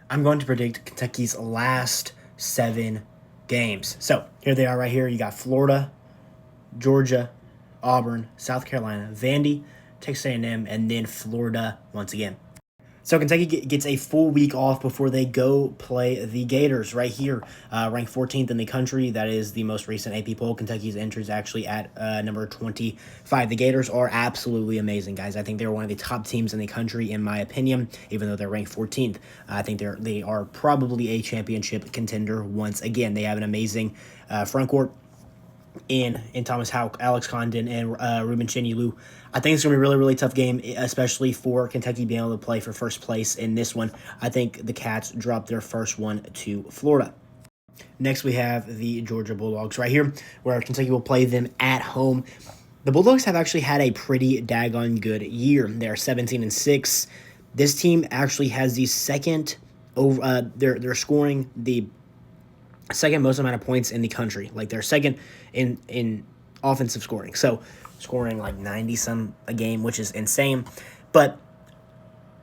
I'm going to predict Kentucky's last 7 games. So here they are right here. You got Florida, Georgia, Auburn, South Carolina, Vandy, Texas A&M, and then Florida once again. So Kentucky gets a full week off before they go play the Gators right here, ranked 14th in the country. That is the most recent AP poll. Kentucky's entries actually at number 25. The Gators are absolutely amazing, guys. I think they're one of the top teams in the country, in my opinion, even though they're ranked 14th. I think they are probably a championship contender once again. They have an amazing front court in Thomas Houck, Alex Condon, and Ruben Chenilu. I think it's going to be a really, really tough game, especially for Kentucky being able to play for first place in this one. I think the Cats dropped their first one to Florida. Next, we have the Georgia Bulldogs right here, where Kentucky will play them at home. The Bulldogs have actually had a pretty daggone good year. They're 17-6. This team actually has the second over. They're scoring the second most amount of points in the country. Like they're second in offensive scoring. So scoring like 90 some a game, which is insane. But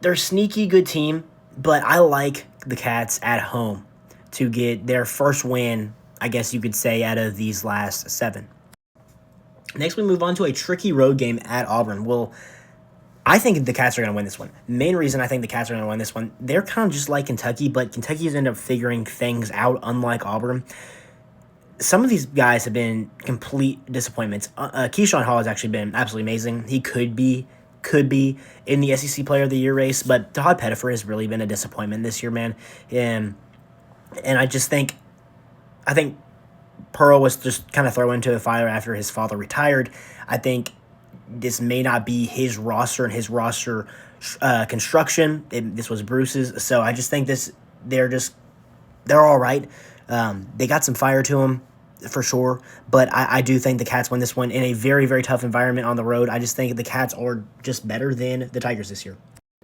they're a sneaky good team. But I like the Cats at home to get their first win, I guess you could say, out of these last 7. Next, we move on to a tricky road game at Auburn. Well, I think the Cats are going to win this one. Main reason I think the Cats are going to win this one, they're kind of just like Kentucky, but Kentucky's ended up figuring things out, unlike Auburn. Some of these guys have been complete disappointments. Keyshawn Hall has actually been absolutely amazing. He could be in the SEC Player of the Year race, but Todd Pettiford has really been a disappointment this year, man. And I think Pearl was just kind of thrown into the fire after his father retired. I think this may not be his roster and his roster construction. This was Bruce's. So I just think they're all right. They got some fire to them for sure. But I do think the Cats win this one in a very, very tough environment on the road. I just think the Cats are just better than the Tigers this year.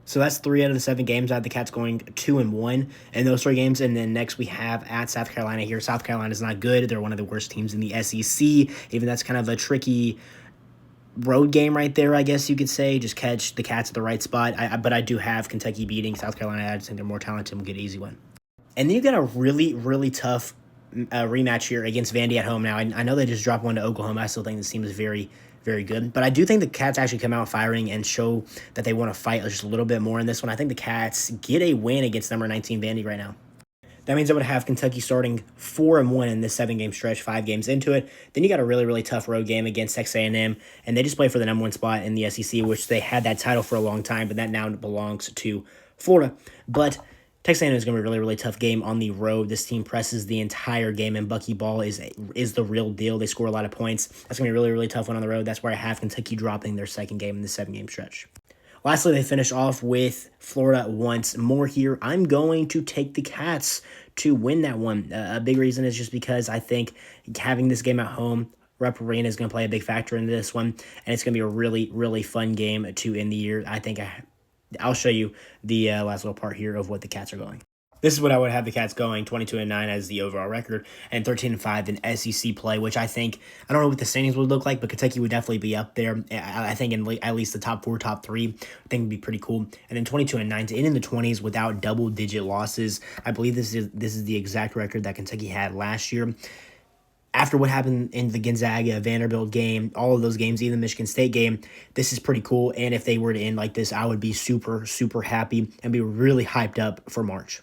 So that's 3 out of the 7 games. I have the Cats going 2-1 in those 3 games. And then next we have at South Carolina here. South Carolina's not good. They're one of the worst teams in the SEC. Even that's kind of a tricky road game right there, I guess you could say. Just catch the Cats at the right spot. But I do have Kentucky beating South Carolina. I just think they're more talented and will get an easy win. And then you got a really, really tough rematch here against Vandy at home. Now, I know they just dropped one to Oklahoma. I still think this team is very, very good. But I do think the Cats actually come out firing and show that they want to fight just a little bit more in this one. I think the Cats get a win against number 19 Vandy right now. That means I would have Kentucky starting 4-1 in this 7-game stretch, 5 games into it. Then you got a really, really tough road game against Texas A&M, and they just play for the number 1 spot in the SEC, which they had that title for a long time, but that now belongs to Florida. But Texas A&M is going to be a really, really tough game on the road. This team presses the entire game, and Bucky Ball is the real deal. They score a lot of points. That's going to be a really, really tough one on the road. That's where I have Kentucky dropping their second game in the 7-game stretch. Lastly, they finish off with Florida once more here. I'm going to take the Cats to win that one. A big reason is just because I think having this game at home, Rupp Arena is going to play a big factor in this one, and it's going to be a really, really fun game to end the year. I think I'll show you the last little part here of what the Cats are going. This is what I would have the Cats going, 22-9 as the overall record, and 13-5 in SEC play, which I don't know what the standings would look like, but Kentucky would definitely be up there. I think in at least the top 4, top 3, I think would be pretty cool. And then 22-9 to end in the 20s without double-digit losses. I believe this is the exact record that Kentucky had last year. After what happened in the Gonzaga, Vanderbilt game, all of those games, even the Michigan State game, this is pretty cool. And if they were to end like this, I would be super, super happy and be really hyped up for March.